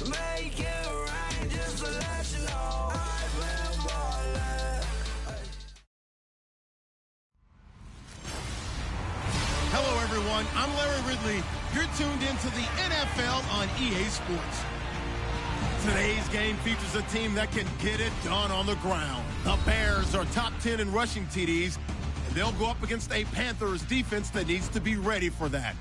Make it rain just to let you know I've been ballin'. Hello, everyone. I'm Larry Ridley. You're tuned into the NFL on EA Sports. Today's game features a team that can get it done on the ground. The Bears are top 10 in rushing TDs, and they'll go up against a Panthers defense that needs to be ready for that.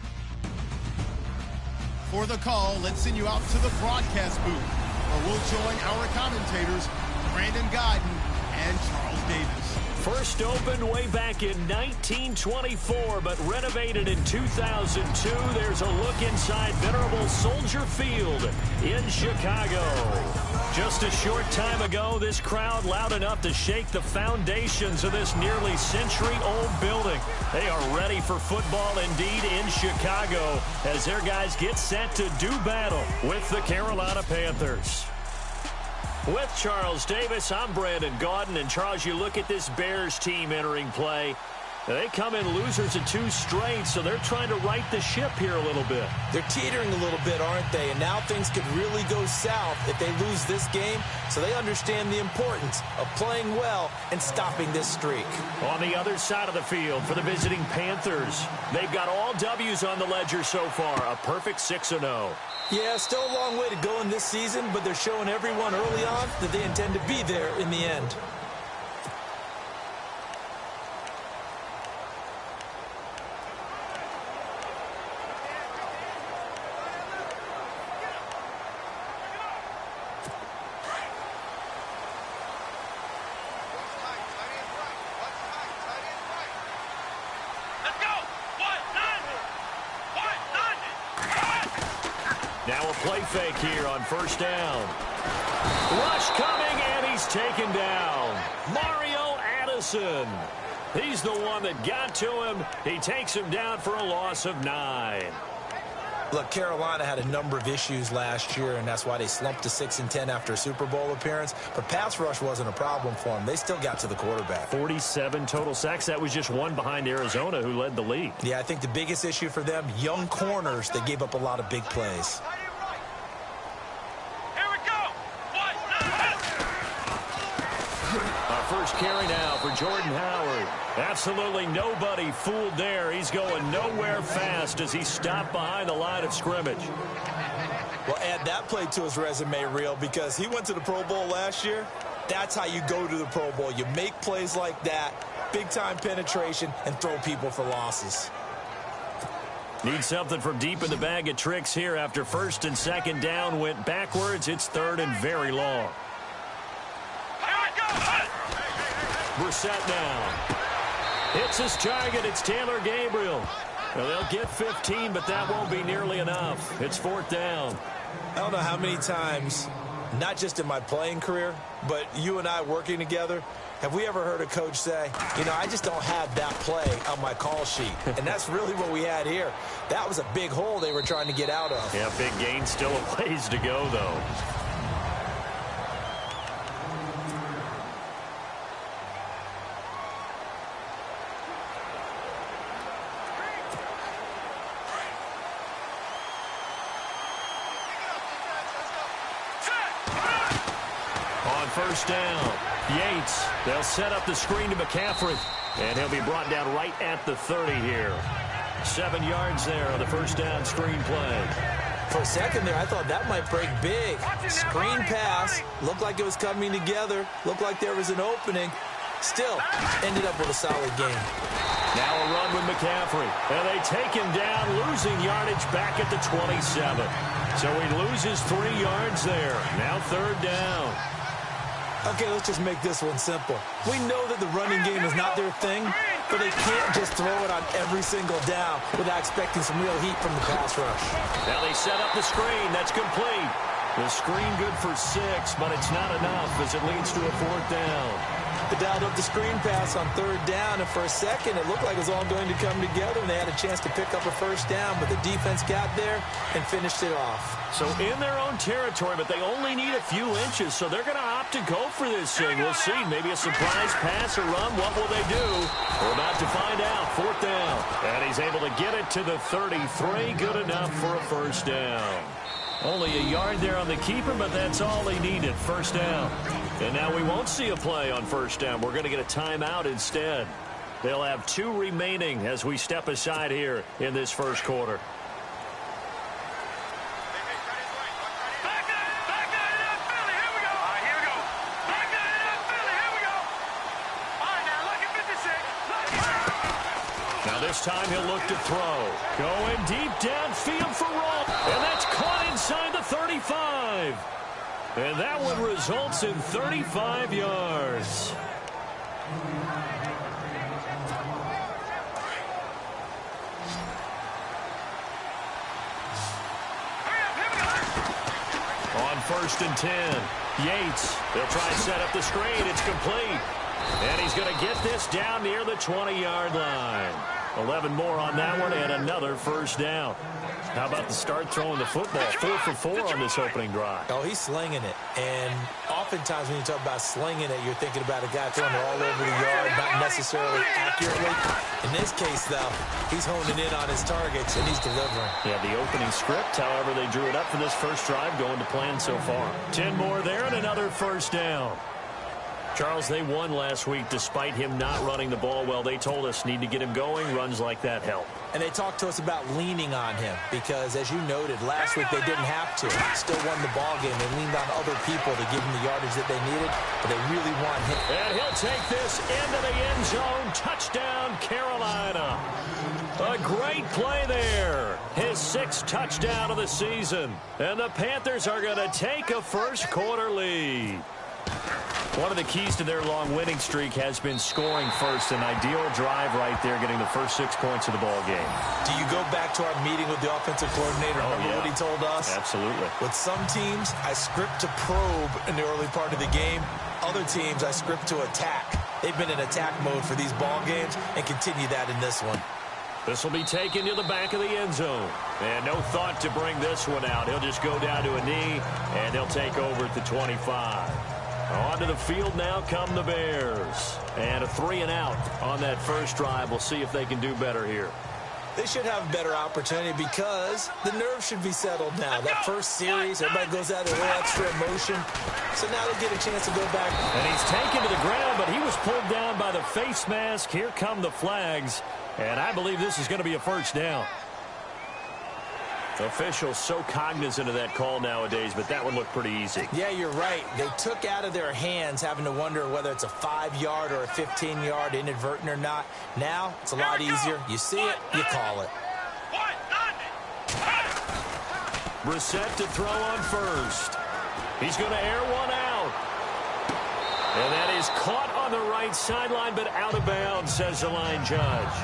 For the call, let's send you out to the broadcast booth, where we'll join our commentators, Brandon Godden and Charles Davis. First opened way back in 1924, but renovated in 2002. There's a look inside venerable Soldier Field in Chicago. Just a short time ago, this crowd loud enough to shake the foundations of this nearly century-old building. They are ready for football indeed in Chicago as their guys get set to do battle with the Carolina Panthers. With Charles Davis, I'm Brandon Gaudin. And Charles, you look at this Bears team entering play. They come in losers of 2 straight, so they're trying to right the ship here a little bit. They're teetering a little bit, aren't they? And now things could really go south if they lose this game, so they understand the importance of playing well and stopping this streak. On the other side of the field for the visiting Panthers, they've got all W's on the ledger so far, a perfect 6-0. Yeah, still a long way to go in this season, but they're showing everyone early on that they intend to be there in the end. Now a play fake here on first down. Rush coming, and he's taken down. Mario Addison. He's the one that got to him. He takes him down for a loss of 9. Look, Carolina had a number of issues last year, and that's why they slumped to 6-10 after a Super Bowl appearance. But pass rush wasn't a problem for them. They still got to the quarterback. 47 total sacks. That was just one behind Arizona, who led the league. Yeah, I think the biggest issue for them, young corners, they gave up a lot of big plays. First carry now for Jordan Howard. Absolutely nobody fooled there. He's going nowhere fast as he stopped behind the line of scrimmage. Well, add that play to his resume reel because he went to the Pro Bowl last year. That's how you go to the Pro Bowl. You make plays like that, big-time penetration, and throw people for losses. Need something from deep in the bag of tricks here after first and second down went backwards. It's third and very long. Brissett now. Hits his target. It's Taylor Gabriel. Well, they'll get 15, but that won't be nearly enough. It's fourth down. I don't know how many times, not just in my playing career, but you and I working together, have we ever heard a coach say, you know, I just don't have that play on my call sheet. And that's really what we had here. That was a big hole they were trying to get out of. Yeah, big gain, still a ways to go, though. First down. Yates, they'll set up the screen to McCaffrey, and he'll be brought down right at the 30 here. 7 yards there on the first down screen play. For a second there, I thought that might break big. Screen pass, looked like it was coming together, looked like there was an opening. Still, ended up with a solid game. Now a run with McCaffrey, and they take him down, losing yardage back at the 27. So he loses 3 yards there. Now third down. Okay, let's just make this one simple. We know that the running game is not their thing, but they can't just throw it on every single down without expecting some real heat from the pass rush. Now they set up the screen. That's complete. The screen good for 6, but it's not enough as it leads to a fourth down. They dialed up the screen pass on third down, and for a second it looked like it was all going to come together, and they had a chance to pick up a first down, but the defense got there and finished it off. So in their own territory, but they only need a few inches, so they're going to opt to go for this thing. We'll see. Maybe a surprise pass or run. What will they do? We're about to find out. Fourth down. And he's able to get it to the 33. Good enough for a first down. Only a yard there on the keeper, but that's all he needed. First down. And now we won't see a play on first down. We're going to get a timeout instead. They'll have 2 remaining as we step aside here in this first quarter. This time he'll look to throw. Going deep downfield for Roll. And that's caught inside the 35. And that one results in 35 yards. On 1st and 10. Yates. They'll try to set up the screen. It's complete. And he's going to get this down near the 20-yard line. 11 more on that one and another first down. How about the start throwing the football? 4 for 4 on this opening drive. Oh, he's slinging it. And oftentimes when you talk about slinging it, you're thinking about a guy throwing it all over the yard, not necessarily accurately. In this case, though, he's honing in on his targets, and he's delivering. Yeah, the opening script, however, they drew it up for this first drive, going to plan so far. 10 more there and another first down. Charles, they won last week despite him not running the ball well. They told us need to get him going. Runs like that help. And they talked to us about leaning on him because, as you noted, last week they didn't have to. Still won the ball game. They leaned on other people to give him the yardage that they needed, but they really want him. And he'll take this into the end zone. Touchdown, Carolina. A great play there. His 6th touchdown of the season. And the Panthers are going to take a first quarter lead. One of the keys to their long winning streak has been scoring first. An ideal drive right there, getting the first 6 points of the ball game. Do you go back to our meeting with the offensive coordinator? Remember what he told us? Absolutely. With some teams, I script to probe in the early part of the game. Other teams, I script to attack. They've been in attack mode for these ball games and continue that in this one. This will be taken to the back of the end zone. And no thought to bring this one out. He'll just go down to a knee, and they'll take over at the 25. Onto the field now come the Bears. And a 3-and-out on that first drive. We'll see if they can do better here. They should have a better opportunity because the nerves should be settled now. That first series, everybody goes out with a little extra emotion. So now they'll get a chance to go back. And he's taken to the ground, but he was pulled down by the face mask. Here come the flags. And I believe this is going to be a first down. Officials so cognizant of that call nowadays, but that would look pretty easy. Yeah, you're right. They took out of their hands having to wonder whether it's a 5-yard or a 15-yard inadvertent or not. Now, it's a lot easier. You see it, you call it. Brissett to throw on first. He's going to air one out. And that is caught on the right sideline, but out of bounds, says the line judge.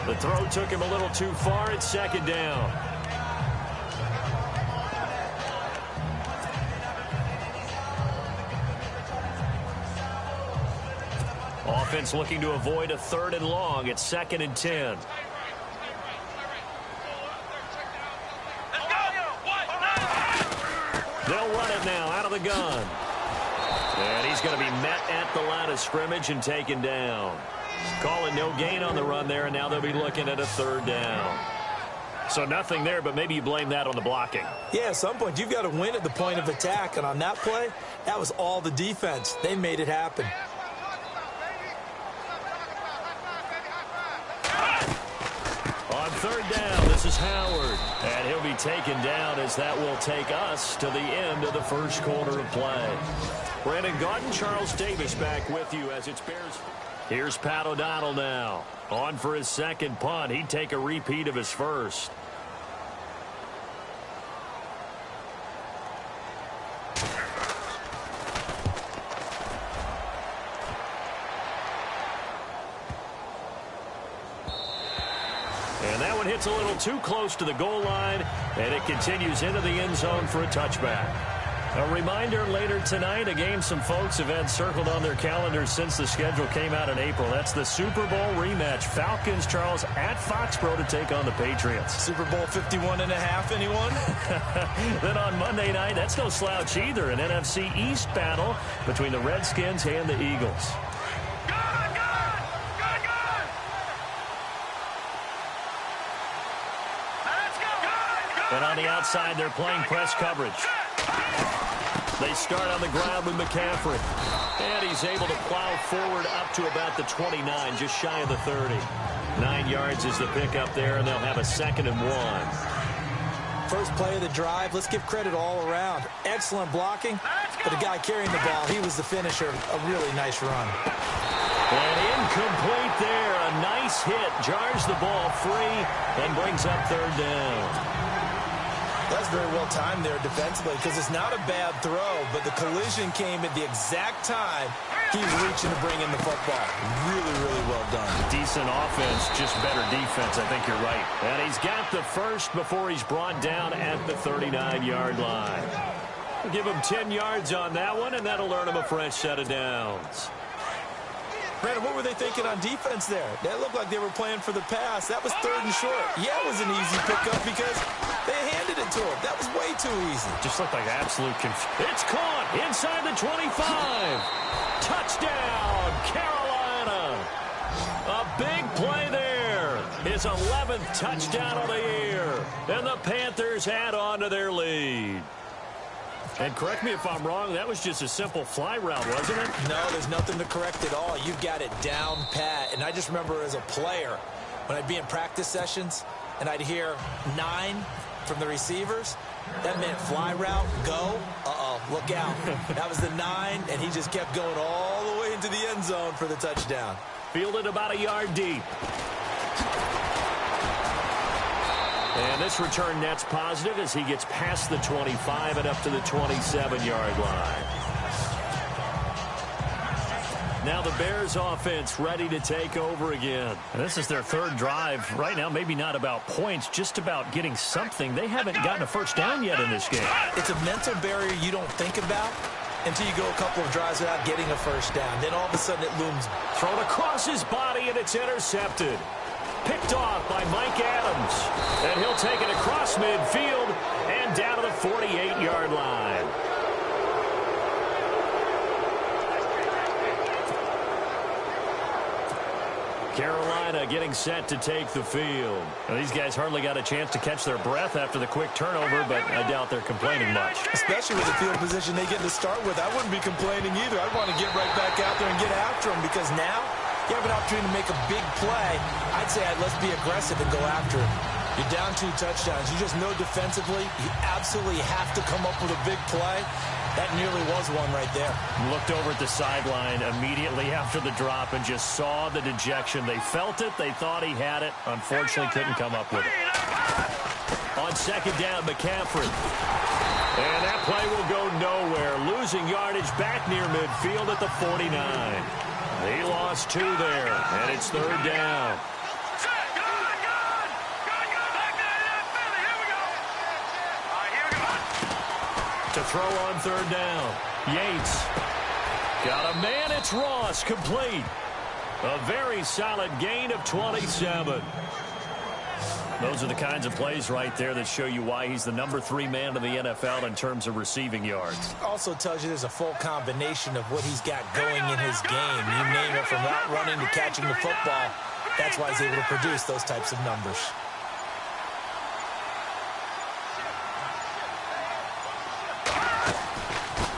The throw took him a little too far. It's 2nd down. Offense looking to avoid a 3rd and long. It's 2nd and 10. They'll run it now out of the gun. And he's going to be met at the line of scrimmage and taken down. Calling no gain on the run there, and now they'll be looking at a 3rd down. So nothing there, but maybe you blame that on the blocking. Yeah, at some point you've got to win at the point of attack, and on that play, that was all the defense. They made it happen. On 3rd down, this is Howard. And he'll be taken down as that will take us to the end of the first quarter of play. Brandon Gaudin, Charles Davis back with you as it's Bears. Here's Pat O'Donnell now. On for his 2nd punt. He'd take a repeat of his first. And that one hits a little too close to the goal line, and it continues into the end zone for a touchback. A reminder later tonight, a game some folks have had circled on their calendars since the schedule came out in April. That's the Super Bowl rematch. Falcons, Charles, at Foxborough to take on the Patriots. Super Bowl 51.5, anyone? Then on Monday night, that's no slouch either. An NFC East battle between the Redskins and the Eagles. And on the outside, they're playing press coverage. They start on the ground with McCaffrey. And he's able to plow forward up to about the 29, just shy of the 30. 9 yards is the pickup there, and they'll have a 2nd and 1. First play of the drive, let's give credit all around. Excellent blocking, but the guy carrying the ball, he was the finisher. A really nice run. And incomplete there. A nice hit. Jars the ball free and brings up 3rd down. That's very well timed there defensively because it's not a bad throw, but the collision came at the exact time he was reaching to bring in the football. Really, really well done. Decent offense, just better defense. I think you're right. And he's got the first before he's brought down at the 39-yard line. We'll give him 10 yards on that one, and that'll earn him a fresh set of downs. Brandon, what were they thinking on defense there? That looked like they were playing for the pass. That was 3rd and short. Yeah, it was an easy pickup because they handed it to him. That was way too easy. Just looked like absolute confusion. It's caught inside the 25. Touchdown, Carolina. A big play there. His 11th touchdown of the year. And the Panthers add on to their lead. And correct me if I'm wrong, that was just a simple fly route, wasn't it? No, there's nothing to correct at all. You've got it down pat. And I just remember as a player, when I'd be in practice sessions and I'd hear 9 from the receivers, that meant fly route, go, look out. That was the 9, and he just kept going all the way into the end zone for the touchdown. Fielded about a yard deep. And this return net's positive as he gets past the 25 and up to the 27-yard line. Now the Bears offense ready to take over again. And this is their 3rd drive. Right now, maybe not about points, just about getting something. They haven't gotten a first down yet in this game. It's a mental barrier you don't think about until you go a couple of drives without getting a first down. Then all of a sudden it looms. Thrown across his body, and it's intercepted. Picked off by Mike Adams. And he'll take it across midfield and down to the 48-yard line. Carolina getting set to take the field. Now, these guys hardly got a chance to catch their breath after the quick turnover, but I doubt they're complaining much. Especially with the field position they get to start with. I wouldn't be complaining either. I'd want to get right back out there and get after them because now you have an opportunity to make a big play. I'd say let's be aggressive and go after him. You're down 2 touchdowns. You just know defensively you absolutely have to come up with a big play. That nearly was one right there. Looked over at the sideline immediately after the drop and just saw the dejection. They felt it. They thought he had it. Unfortunately, couldn't come up with it. On 2nd down, McCaffrey. And that play will go nowhere. Losing yardage back near midfield at the 49. He lost 2 there, and it's 3rd down. To throw on 3rd down. Yates. Got a man. It's Ross. Complete. A very solid gain of 27. Those are the kinds of plays right there that show you why he's the number 3 man in the NFL in terms of receiving yards. Also tells you there's a full combination of what he's got going in his game. You name it, from route running to catching the football. That's why he's able to produce those types of numbers.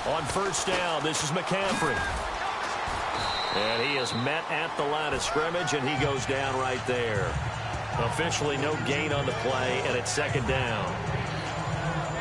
On 1st down, this is McCaffrey. And he is met at the line of scrimmage, and he goes down right there. Officially no gain on the play, and it's 2nd down.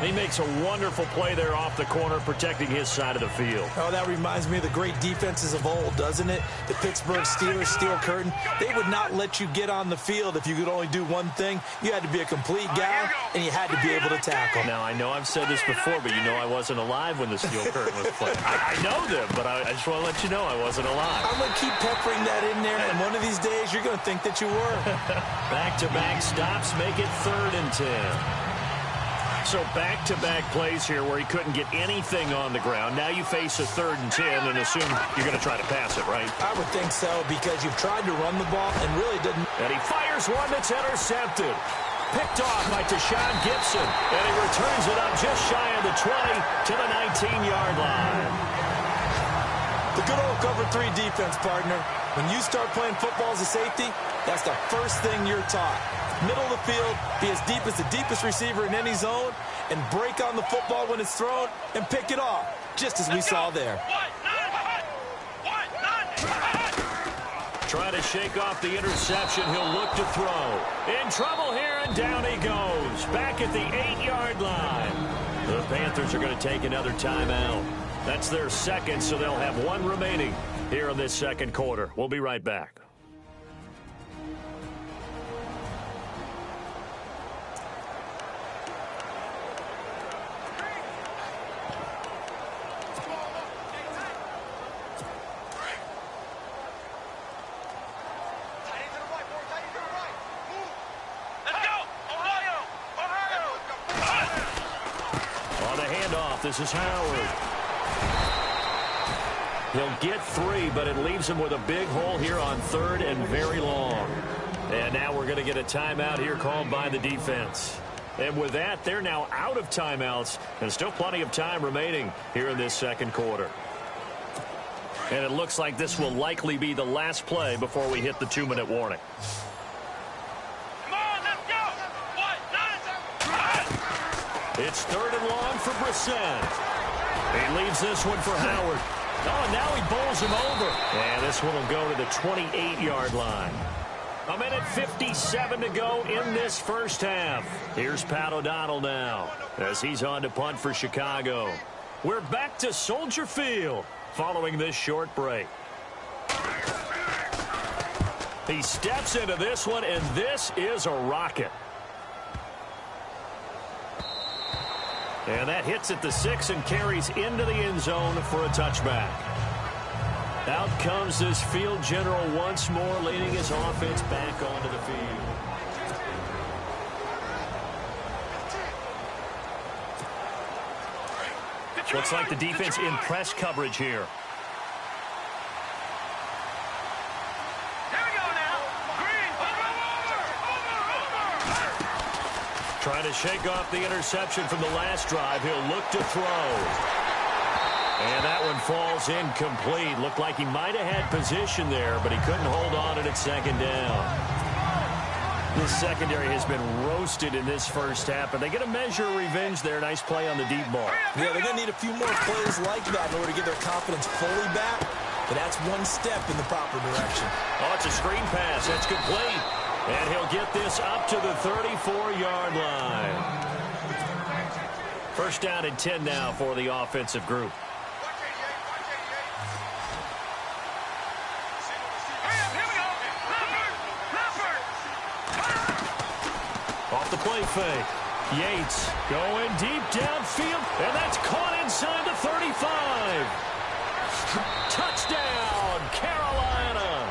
He makes a wonderful play there off the corner, protecting his side of the field. Oh, that reminds me of the great defenses of old, doesn't it? The Pittsburgh Steelers, Steel Curtain. They would not let you get on the field if you could only do one thing. You had to be a complete guy, and you had to be able to tackle. Now, I know I've said this before, but you know I wasn't alive when the Steel Curtain was played. I know them, but I just want to let you know I wasn't alive. I'm going to keep peppering that in there, and one of these days you're going to think that you were. Back-to-back stops make it 3rd and 10. So back-to-back plays here where he couldn't get anything on the ground. Now you face a 3rd and 10 and assume you're going to try to pass it, right? I would think so because you've tried to run the ball and really didn't. And he fires one that's intercepted. Picked off by Tashawn Gibson. And he returns it up just shy of the 20 to the 19-yard line. The good old cover 3 defense, partner. When you start playing football as a safety, That's the first thing you're taught. Middle of the field, be as deep as the deepest receiver in any zone, and break on the football when it's thrown and pick it off, just as we saw there. Trying to shake off the interception. He'll look to throw. In trouble here, and down he goes. Back at the 8-yard line. The Panthers are going to take another timeout. That's their second, so they'll have one remaining here in this second quarter. We'll be right back. This is Howard. He'll get 3, but it leaves him with a big hole here on 3rd and very long. And now we're going to get a timeout here called by the defense. And with that, they're now out of timeouts, and still plenty of time remaining here in this second quarter. And it looks like this will likely be the last play before we hit the 2-minute warning. It's 3rd and long for Brissett. He leaves this one for Howard. Oh, and now he bowls him over. And this one will go to the 28-yard line. 1:57 to go in this first half. Here's Pat O'Donnell now as he's on to punt for Chicago. We're back to Soldier Field following this short break. He steps into this one, and this is a rocket. And that hits at the 6 and carries into the end zone for a touchback. Out comes this field general once more, leading his offense back onto the field. Looks like the defense in press coverage here. Trying to shake off the interception from the last drive. He'll look to throw. And that one falls incomplete. Looked like he might have had position there, but he couldn't hold on at second down. This secondary has been roasted in this first half, but they get a measure of revenge there. Nice play on the deep ball. Yeah, they're going to need a few more plays like that in order to get their confidence fully back. But that's one step in the proper direction. Oh, it's a screen pass. That's complete. And he'll get this up to the 34-yard line. First down and 10 now for the offensive group. Off the play fake. Yates going deep downfield, and that's caught inside the 35. Touchdown, Carolina.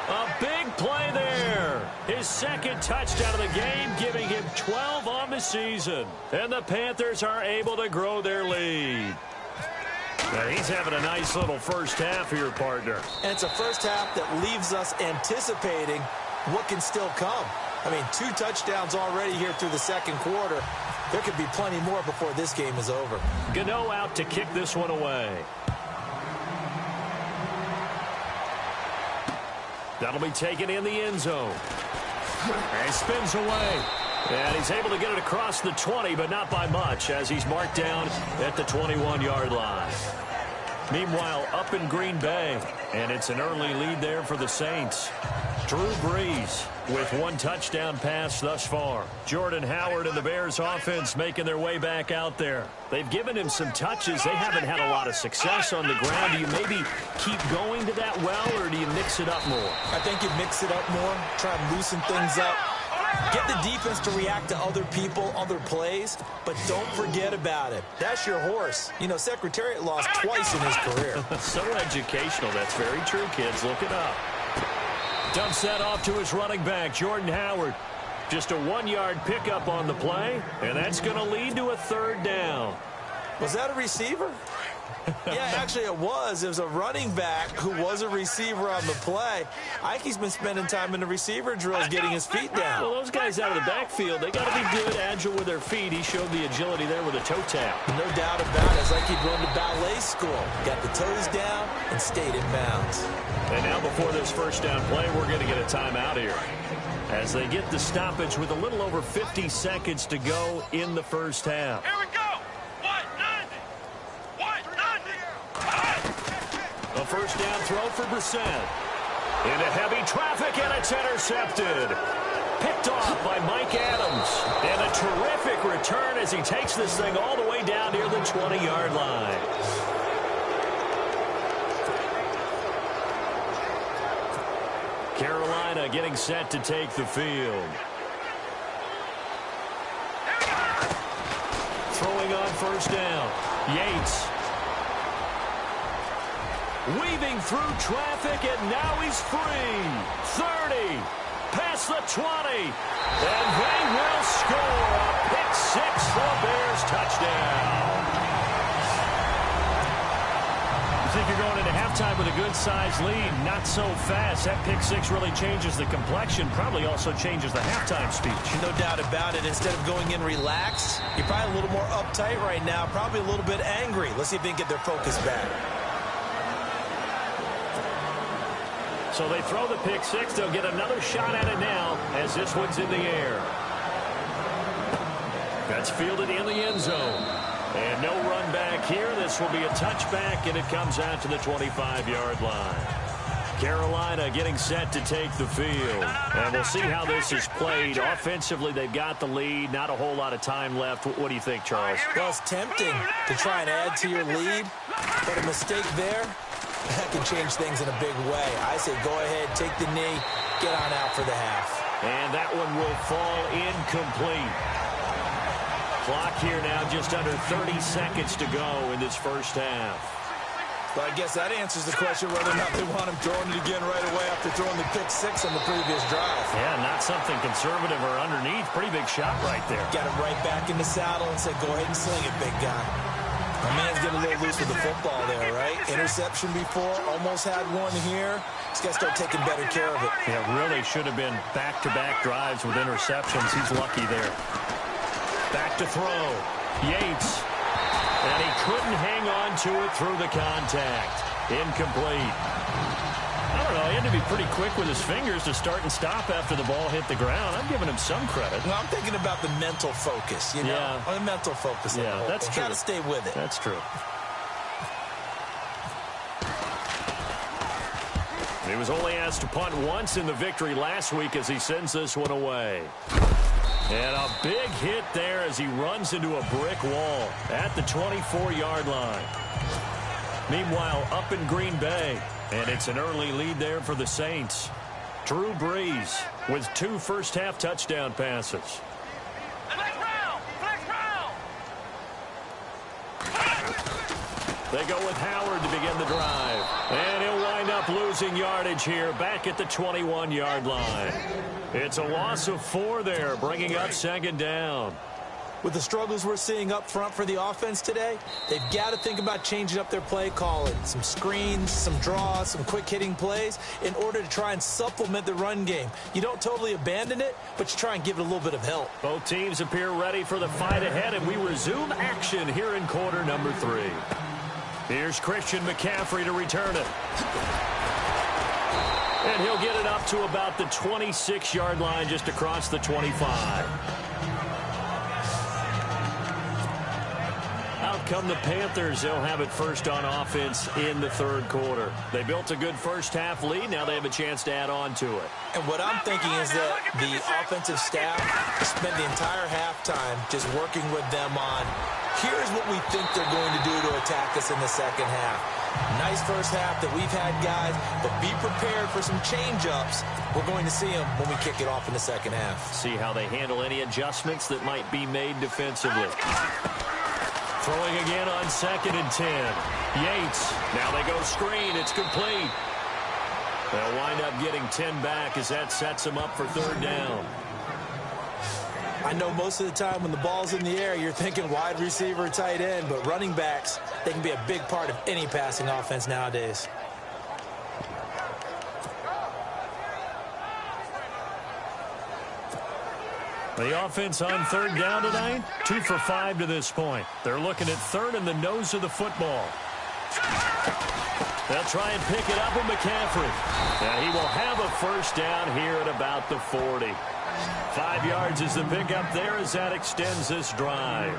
A big play there. His second touchdown of the game, giving him 12 on the season. And the Panthers are able to grow their lead. Now he's having a nice little first half here, partner. And it's a first half that leaves us anticipating what can still come. I mean, 2 touchdowns already here through the second quarter. There could be plenty more before this game is over. Gano out to kick this one away. That'll be taken in the end zone. And he spins away. And he's able to get it across the 20, but not by much, as he's marked down at the 21-yard line. Meanwhile, up in Green Bay, and it's an early lead there for the Saints. Drew Brees with 1 touchdown pass thus far. Jordan Howard and the Bears offense making their way back out there. They've given him some touches. They haven't had a lot of success on the ground. Do you maybe keep going to that well, or do you mix it up more? I think you mix it up more, try and loosen things up. Get the defense to react to other people, other plays, but don't forget about it. That's your horse. You know, Secretariat lost twice in his career. So educational. That's very true, kids. Look it up. Dumps that off to his running back, Jordan Howard. Just a 1-yard pickup on the play, and that's going to lead to a 3rd down. Was that a receiver? Yeah, actually it was. It was a running back who was a receiver on the play. Ike's been spending time in the receiver drills getting his feet down. Well, those guys out of the backfield, they got to be good, agile with their feet. He showed the agility there with a toe tap. No doubt about it. It's like he'd gone to ballet school. Got the toes down and stayed in bounds. And now before this first down play, we're going to get a timeout here, as they get the stoppage with a little over 50 seconds to go in the first half. Here we go. A first down throw for Brissett. Into heavy traffic, and it's intercepted. Picked off by Mike Adams. And a terrific return as he takes this thing all the way down near the 20-yard line. Carolina getting set to take the field. Throwing on first down. Yates. Weaving through traffic, and now he's free. 30, past the 20, and they will score a pick-6 for a Bears touchdown. You think you're going into halftime with a good-sized lead? Not so fast. That pick-6 really changes the complexion, probably also changes the halftime speech. No doubt about it. Instead of going in relaxed, you're probably a little more uptight right now, probably a little bit angry. Let's see if they can get their focus back. So they throw the pick-6. They'll get another shot at it now as this one's in the air. That's fielded in the end zone. And no run back here. This will be a touchback, and it comes out to the 25-yard line. Carolina getting set to take the field. And we'll see how this is played. Offensively, they've got the lead. Not a whole lot of time left. What do you think, Charles? Well, it's tempting to try and add to your lead, but a mistake there, that can change things in a big way. I say go ahead, take the knee, get on out for the half. And that one will fall incomplete. Clock here now just under 30 seconds to go in this first half. Well, I guess that answers the question whether or not they want him throwing it again right away after throwing the pick-6 on the previous drive. Yeah, not something conservative or underneath. Pretty big shot right there. Got him right back in the saddle and said, go ahead and sling it, big guy. My man's getting a little loose with the football there, right? Interception before, almost had one here. He's got to start taking better care of it. Yeah, really should have been back-to-back drives with interceptions. He's lucky there. Back to throw. Yates. And he couldn't hang on to it through the contact. Incomplete. I don't know. He had to be pretty quick with his fingers to start and stop after the ball hit the ground. I'm giving him some credit. Well, I'm thinking about the mental focus, you know? Yeah. The mental focus. Yeah, that's true. Got to stay with it. That's true. He was only asked to punt once in the victory last week as he sends this one away. And a big hit there as he runs into a brick wall at the 24-yard line. Meanwhile, up in Green Bay, and it's an early lead there for the Saints. Drew Brees with 2 first-half touchdown passes. They go with Howard to begin the drive. And he'll wind up losing yardage here back at the 21-yard line. It's a loss of 4 there, bringing up second down. With the struggles we're seeing up front for the offense today, they've got to think about changing up their play calling. Some screens, some draws, some quick-hitting plays in order to try and supplement the run game. You don't totally abandon it, but you try and give it a little bit of help. Both teams appear ready for the fight ahead, and we resume action here in quarter number 3. Here's Christian McCaffrey to return it. And he'll get it up to about the 26-yard line just across the 25. Out come the Panthers. They'll have it first on offense in the third quarter. They built a good first-half lead. Now they have a chance to add on to it. And what I'm thinking is that the offensive staff spent the entire halftime just working with them on, here's what we think they're going to do to attack us in the second half. Nice first half that we've had, guys, but be prepared for some change-ups. We're going to see them when we kick it off in the second half. See how they handle any adjustments that might be made defensively. Throwing again on 2nd and 10. Yates. Now they go screen. It's complete. They'll wind up getting 10 back as that sets them up for third down. I know most of the time when the ball's in the air, you're thinking wide receiver, tight end, but running backs, they can be a big part of any passing offense nowadays. The offense on third down tonight, 2 for 5 to this point. They're looking at third in the nose of the football. They'll try and pick it up with McCaffrey. And he will have a first down here at about the 40. 5 yards is the pickup there as that extends this drive.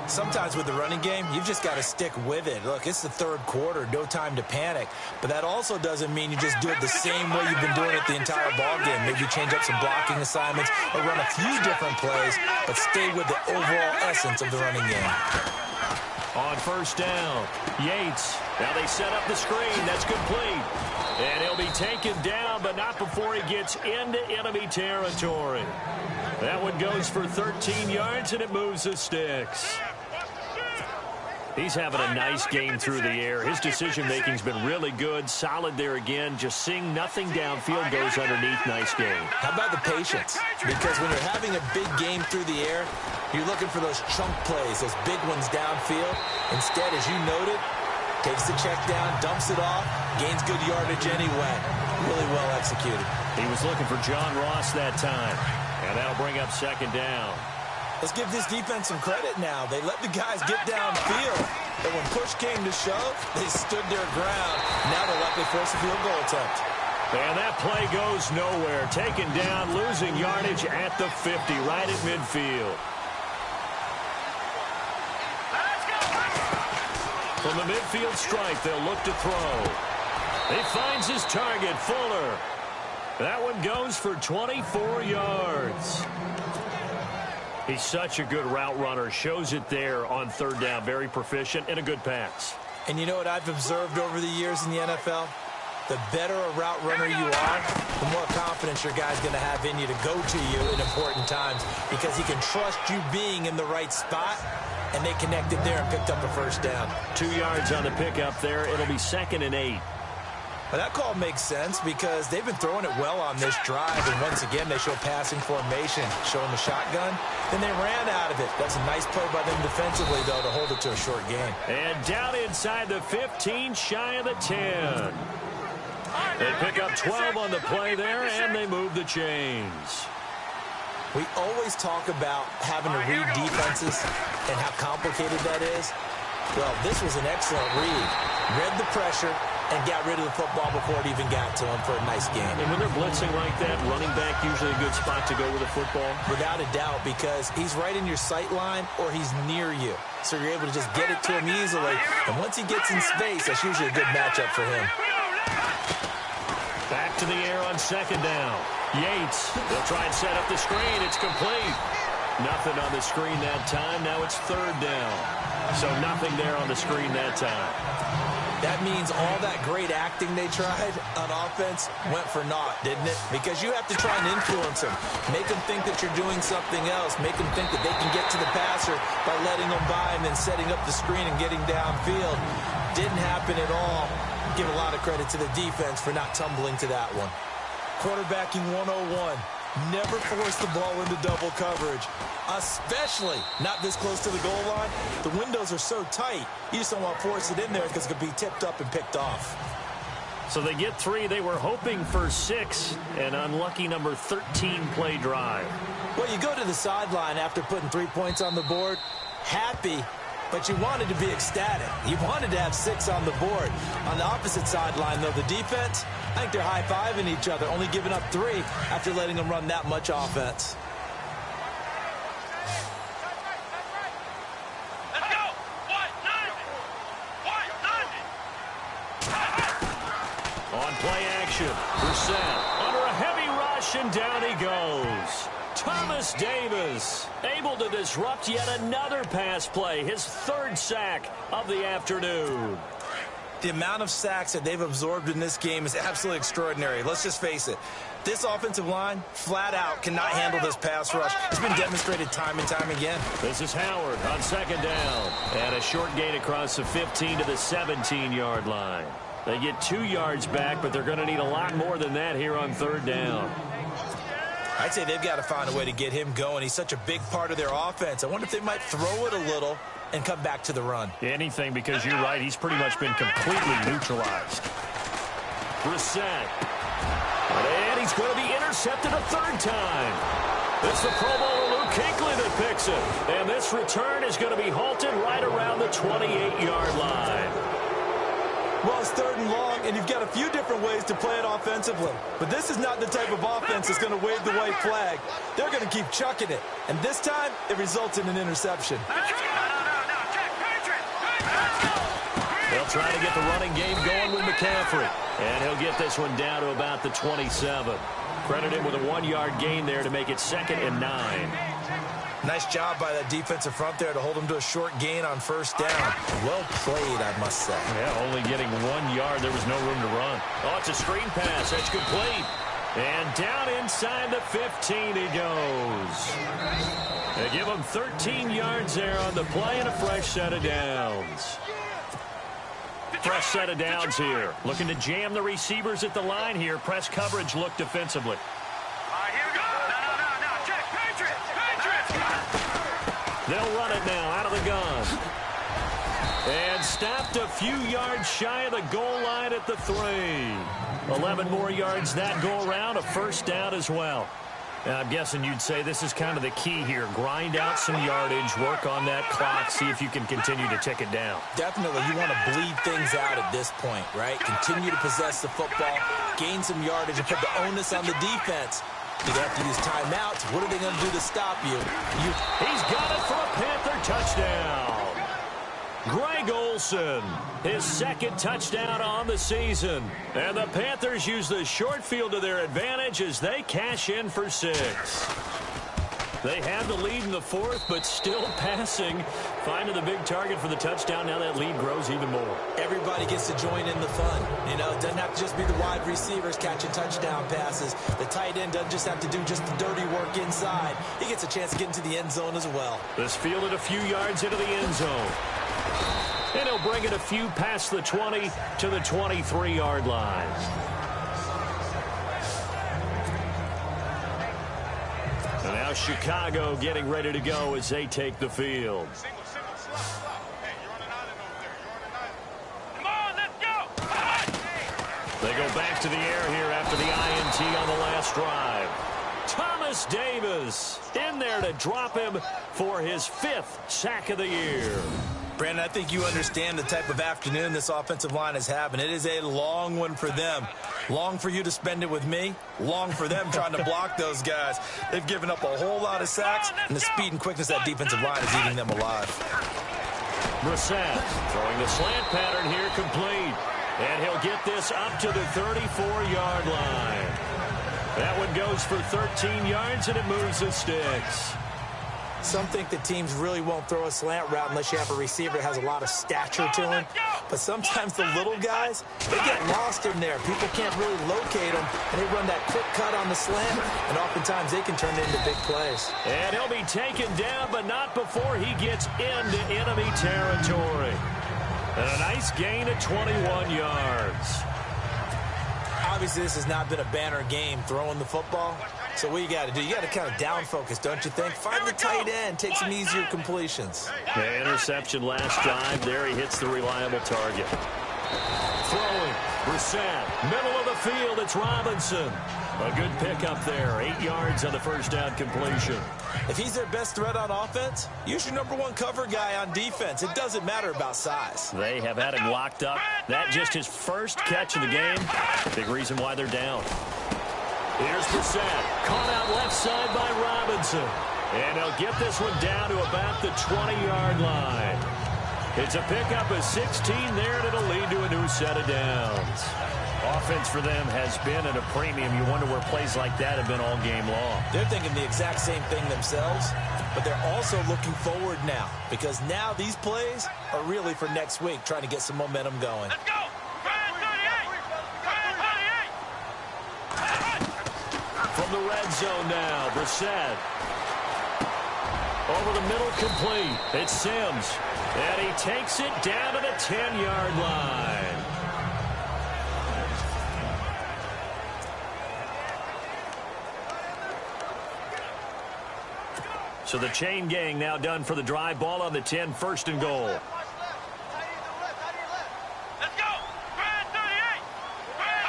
Sometimes with the running game, you've just got to stick with it. Look, it's the third quarter, no time to panic. But that also doesn't mean you just do it the same way you've been doing it the entire ball game. Maybe change up some blocking assignments or run a few different plays, but stay with the overall essence of the running game. On first down, Yates. Now they set up the screen. That's complete. And he'll be taken down, but not before he gets into enemy territory. That one goes for 13 yards, and it moves the sticks. He's having a nice game through the air. His decision-making's been really good. Solid there again. Just seeing nothing downfield goes underneath. Nice game. How about the patience? Because when you're having a big game through the air, you're looking for those chunk plays, those big ones downfield. Instead, as you noted, takes the check down, dumps it off, gains good yardage anyway. Really well executed. He was looking for John Ross that time. And that'll bring up second down. Let's give this defense some credit now. They let the guys get downfield. But when push came to shove, they stood their ground. Now they'll likely force a field goal attempt. And that play goes nowhere. Taken down, losing yardage at the 50, right at midfield. From the midfield stripe, they'll look to throw. He finds his target, Fuller. That one goes for 24 yards. He's such a good route runner. Shows it there on third down. Very proficient and a good pass. And you know what I've observed over the years in the NFL? The better a route runner you are, the more confidence your guy's going to have in you to go to you in important times because he can trust you being in the right spot, and they connected there and picked up a first down. 2 yards on the pickup there. It'll be 2nd and 8. Well, that call makes sense because they've been throwing it well on this drive, and once again, they show passing formation, showing the shotgun, then they ran out of it. That's a nice play by them defensively, though, to hold it to a short gain. And down inside the 15, shy of the 10. They pick up 12 on the play there, and they move the chains. We always talk about having to read defenses and how complicated that is. Well, this was an excellent read. Read the pressure and got rid of the football before it even got to him for a nice game. And when they're blitzing like that, running back usually a good spot to go with the football? Without a doubt, because he's right in your sight line or he's near you. So you're able to just get it to him easily. And once he gets in space, that's usually a good matchup for him. Back to the air on second down. Yates, they'll try and set up the screen. It's complete. Nothing on the screen that time. Now it's third down. So nothing there on the screen that time. That means all that great acting they tried on offense went for naught, didn't it? Because you have to try and influence them. Make them think that you're doing something else. Make them think that they can get to the passer by letting them by and then setting up the screen and getting downfield. Didn't happen at all. Give a lot of credit to the defense for not tumbling to that one. Quarterbacking 101. Never force the ball into double coverage, especially not this close to the goal line. The windows are so tight, you just don't want to force it in there because it could be tipped up and picked off. So they get 3. They were hoping for 6. An unlucky number 13 play drive. Well, you go to the sideline after putting 3 points on the board, happy, but you wanted to be ecstatic. You wanted to have 6 on the board. On the opposite sideline, though, the defense, I think they're high-fiving each other, only giving up 3 after letting them run that much offense. Let's go! On play action, Brissett under a heavy rush, and down he goes. Thomas Davis able to disrupt yet another pass play, his 3rd sack of the afternoon. The amount of sacks that they've absorbed in this game is absolutely extraordinary. Let's just face it. This offensive line, flat out, cannot handle this pass rush. It's been demonstrated time and time again. This is Howard on second down. And a short gain across the 15 to the 17-yard line. They get 2 yards back, but they're going to need a lot more than that here on third down. I'd say they've got to find a way to get him going. He's such a big part of their offense. I wonder if they might throw it a little and come back to the run. Anything, because you're right. He's pretty much been completely neutralized. Brissett. And he's going to be intercepted a third time. It's the Pro Bowler Luke Kuechly that picks it. And this return is going to be halted right around the 28-yard line. Well, it's 3rd and long, and you've got a few different ways to play it offensively. But this is not the type of offense that's going to wave the white flag. They're going to keep chucking it. And this time, it results in an interception. They'll try to get the running game going with McCaffrey. And he'll get this one down to about the 27. Credit him with a 1-yard gain there to make it 2nd and 9. Nice job by that defensive front there to hold him to a short gain on 1st down. Well played, I must say. Yeah, only getting 1 yard. There was no room to run. Oh, it's a screen pass. That's complete. And down inside the 15 he goes. They give him 13 yards there on the play and a fresh set of downs. Fresh set of downs here. Looking to jam the receivers at the line here. Press coverage look defensively. They'll run it now out of the gun. And stopped a few yards shy of the goal line at the 3. 11 more yards that go around. A 1st down as well. Now, I'm guessing you'd say this is kind of the key here. Grind out some yardage, work on that clock, see if you can continue to tick it down. Definitely. You want to bleed things out at this point, right? Continue to possess the football, gain some yardage, and put the onus on the defense. Do they have to use timeouts? What are they going to do to stop you? He's got it for a Panther touchdown. Greg Olsen, his 2nd touchdown on the season. And the Panthers use the short field to their advantage as they cash in for 6. They have the lead in the 4th, but still passing. Finding the big target for the touchdown. Now that lead grows even more. Everybody gets to join in the fun. You know, it doesn't have to just be the wide receivers catching touchdown passes. The tight end doesn't just have to do just the dirty work inside. He gets a chance to get into the end zone as well. This fielded a few yards into the end zone. And he'll bring it a few past the 20 to the 23-yard line. And now Chicago getting ready to go as they take the field. They go back to the air here after the INT on the last drive. Thomas Davis in there to drop him for his 5th sack of the year. Brandon, I think you understand the type of afternoon this offensive line is having. It is a long one for them. Long for you to spend it with me. Long for them trying to block those guys. They've given up a whole lot of sacks, and the speed and quickness of that defensive line is eating them alive. Brissett throwing the slant pattern here complete. And he'll get this up to the 34-yard line. That one goes for 13 yards, and it moves the sticks. Some think that teams really won't throw a slant route unless you have a receiver that has a lot of stature to him. But sometimes the little guys, they get lost in there. People can't really locate them, and they run that quick cut on the slant, and oftentimes they can turn it into big plays. And he'll be taken down, but not before he gets into enemy territory. And a nice gain of 21 yards. Obviously, this has not been a banner game throwing the football. So what you got to do, you got to kind of down focus, don't you think? Find the tight end, take some easier completions. The interception last drive. There he hits the reliable target. Throwing, Brissett, middle of the field, it's Robinson. A good pickup there, 8 yards on the 1st down completion. If he's their best threat on offense, use your #1 cover guy on defense. It doesn't matter about size. They have had him locked up. That just his 1st catch of the game. Big reason why they're down. Here's Brissett, caught out left side by Robinson. And he'll get this one down to about the 20-yard line. It's a pickup of 16 there, and it'll lead to a new set of downs. Offense for them has been at a premium. You wonder where plays like that have been all game long. They're thinking the exact same thing themselves, but they're also looking forward now, because now these plays are really for next week, trying to get some momentum going. Let's go! From the red zone now, Brissett. Over the middle, complete. It's Sims. And he takes it down to the 10-yard line. So the chain gang now done for the drive. Ball on the 10, first and goal. Let's go! Brad 38! Brad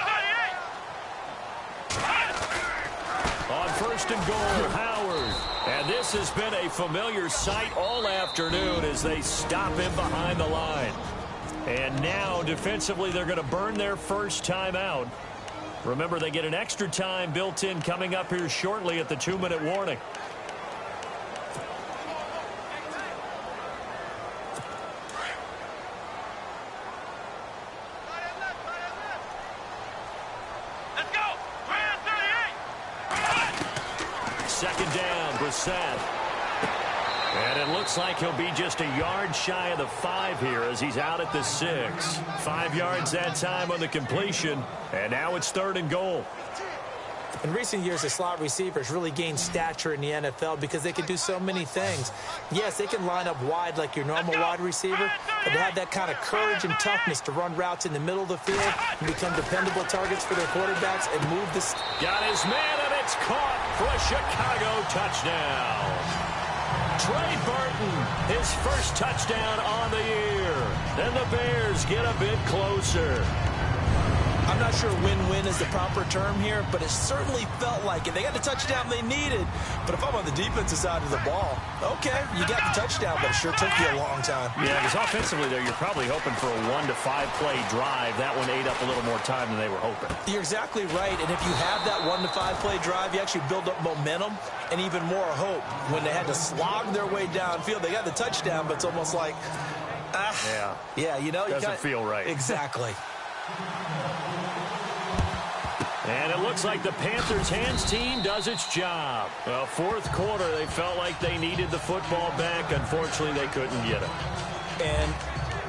38! On first and goal, Howard. And this has been a familiar sight all afternoon as they stop him behind the line. And now, defensively, they're going to burn their first timeout. Remember, they get an extra time built in coming up here shortly at the 2-minute warning. Let's go! Brad 38! Second down, Brissett. And it looks like he'll be just a yard shy of the 5 here as he's out at the 6. 5 yards that time on the completion. And now it's third and goal. In recent years, the slot receivers really gained stature in the NFL because they can do so many things. Yes, they can line up wide like your normal wide receiver, but they have that kind of courage and toughness to run routes in the middle of the field and become dependable targets for their quarterbacks and move the... Got his man, and it's caught for a Chicago touchdown. Trey Burton, his first touchdown on the year. And the Bears get a bit closer. I'm not sure win-win is the proper term here, but it certainly felt like it. They got the touchdown they needed. But if I'm on the defensive side of the ball, okay, you got the touchdown, but it sure took you a long time. Yeah, because offensively there, you're probably hoping for a 1 to 5 play drive. That one ate up a little more time than they were hoping. You're exactly right, and if you have that 1 to 5 play drive, you actually build up momentum and even more hope. When they had to slog their way downfield, they got the touchdown, but it's almost like, yeah, you know, doesn't feel right. Exactly. And it looks like the Panthers' hands team does its job. Well, fourth quarter, they felt like they needed the football back. Unfortunately, they couldn't get it. And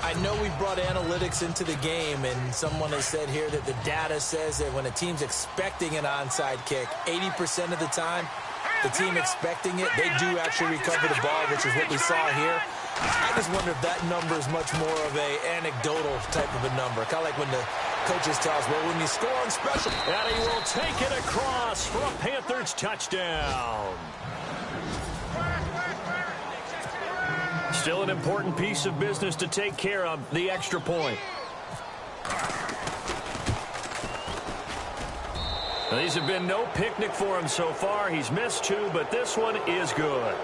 I know we brought analytics into the game, and someone has said here that the data says that when a team's expecting an onside kick, 80% of the time, the team expecting it, they do actually recover the ball, which is what we saw here. I just wonder if that number is much more of a anecdotal type of a number. Kind of like when the coaches tell us, well, when you score on special. And he will take it across for a Panthers touchdown. Still an important piece of business to take care of, the extra point. Now, these have been no picnic for him so far. He's missed 2, but this one is good.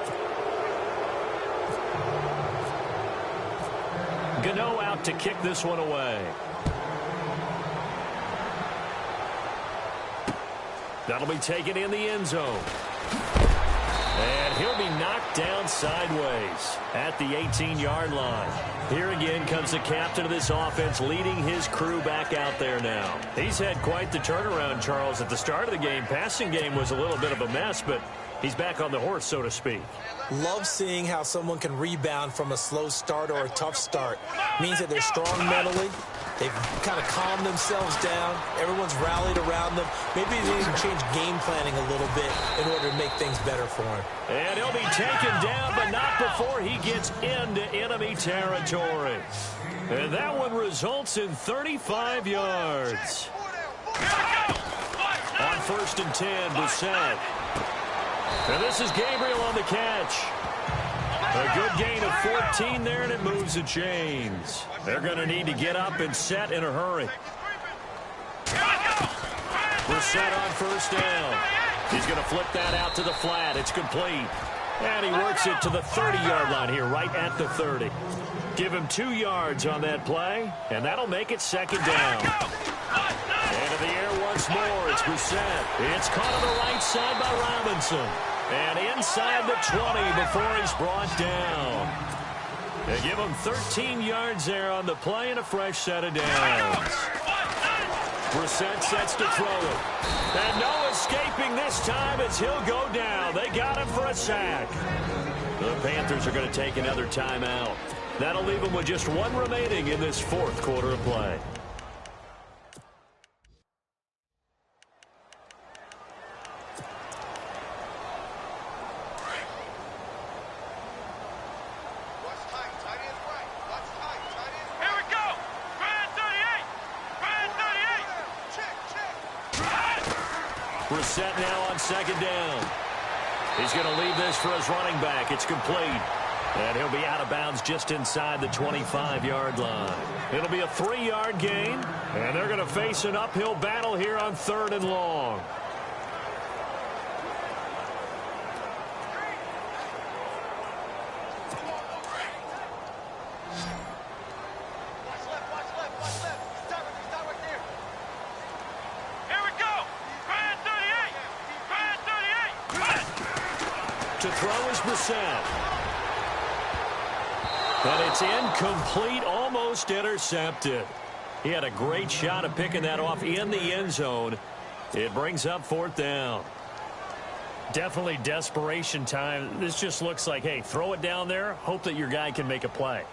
Gano out to kick this one away. That'll be taken in the end zone. And he'll be knocked down sideways at the 18-yard line. Here again comes the captain of this offense leading his crew back out there now. He's had quite the turnaround, Charles. At the start of the game, passing game was a little bit of a mess, but he's back on the horse, so to speak. Love seeing how someone can rebound from a slow start or a tough start. Means that they're strong mentally. They've kind of calmed themselves down. Everyone's rallied around them. Maybe they even change game planning a little bit in order to make things better for him. And he'll be taken down, but not before he gets into enemy territory. And that one results in 35 yards. On first and 10, Brissett. And this is Gabriel on the catch. A good gain of 14 there, and it moves the chains. They're going to need to get up and set in a hurry. Brissett on first down. He's going to flip that out to the flat. It's complete. And he works it to the 30-yard line here, right at the 30. Give him 2 yards on that play, and that'll make it second down. Into the air once more. It's Brissett. It's caught on the right side by Robinson. And inside the 20 before he's brought down. They give him 13 yards there on the play and a fresh set of downs. Brissett sets to throw it. And no escaping this time as he'll go down. They got him for a sack. The Panthers are going to take another timeout. That'll leave them with just 1 remaining in this fourth quarter of play. Brissett now on second down. He's going to leave this for his running back. It's complete. And he'll be out of bounds just inside the 25-yard line. It'll be a 3-yard gain, and they're going to face an uphill battle here on 3rd and long. To throw is Brissett. And it's incomplete, almost intercepted. He had a great shot at picking that off in the end zone. It brings up 4th down. Definitely desperation time. This just looks like, hey, throw it down there, hope that your guy can make a play.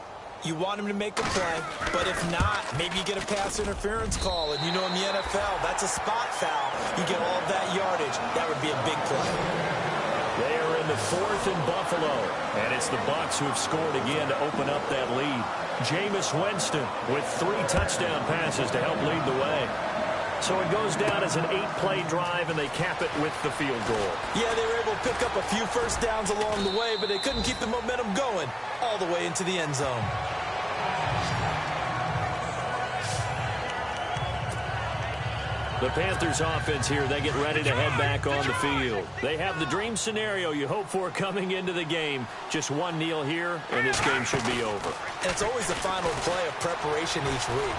You want him to make a play, but if not, maybe you get a pass interference call. And you know in the NFL, that's a spot foul. You get all of that yardage. That would be a big play. They are in the 4th and Buffalo, and it's the Bucs who have scored again to open up that lead. Jameis Winston with 3 touchdown passes to help lead the way. So it goes down as an 8-play drive, and they cap it with the field goal. Yeah, they were able to pick up a few first downs along the way, but they couldn't keep the momentum going all the way into the end zone. The Panthers offense here, they get ready to head back on the field. They have the dream scenario you hope for coming into the game. Just one kneel here, and this game should be over. And it's always the final play of preparation each week.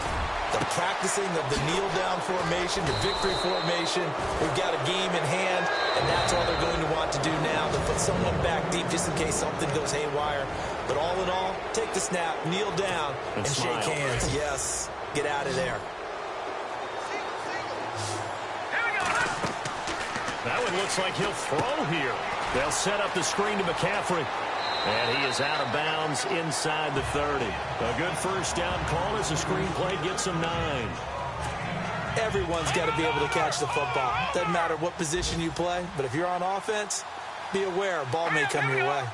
The practicing of the kneel-down formation, the victory formation. We've got a game in hand, and that's all they're going to want to do now, to put someone back deep just in case something goes haywire. But all in all, take the snap, kneel down, and shake hands. Yes, get out of there. That one looks like he'll throw here. They'll set up the screen to McCaffrey. And he is out of bounds inside the 30. A good first down call as the screenplay gets him 9. Everyone's got to be able to catch the football. Doesn't matter what position you play, but if you're on offense, be aware a ball may come your way.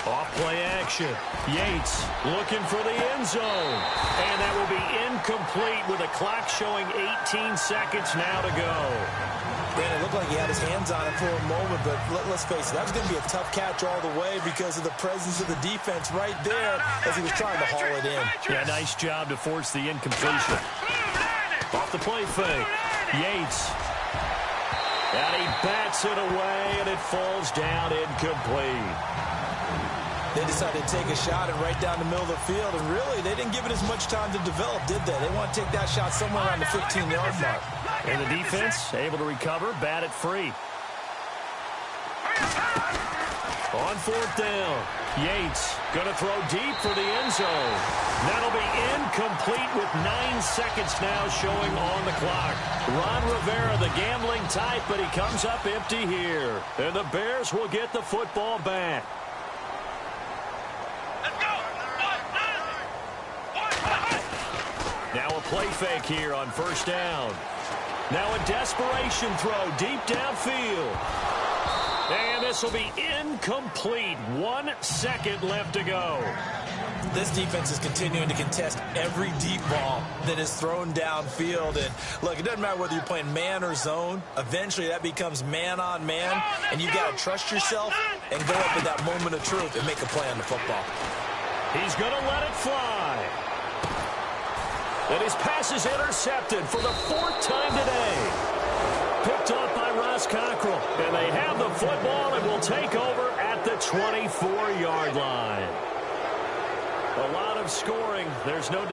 Off-play action. Yates looking for the end zone. And that will be incomplete with a clock showing 18 seconds now to go. It looked like he had his hands on it for a moment, but let's face it, that was going to be a tough catch all the way because of the presence of the defense right there as he was trying to haul it in. Yeah, nice job to force the incompletion. Off the play fake. Yates. And he bats it away, and it falls down incomplete. They decided to take a shot and right down the middle of the field, and really, they didn't give it as much time to develop, did they? They want to take that shot somewhere around the 15-yard mark. And the defense able to recover, bat it free. On 4th down, Yates going to throw deep for the end zone. That'll be incomplete with 9 seconds now showing on the clock. Ron Rivera, the gambling type, but he comes up empty here. And the Bears will get the football back. Now a play fake here on 1st down. Now a desperation throw deep downfield. And this will be incomplete. 1 second left to go. This defense is continuing to contest every deep ball that is thrown downfield. And look, it doesn't matter whether you're playing man or zone. Eventually that becomes man on man. And you've got to trust yourself and go up at that moment of truth and make a play on the football. He's going to let it fly. And his pass is intercepted for the 4th time today. Picked up by Ross Cockrell. And they have the football and will take over at the 24-yard line. A lot of scoring. There's no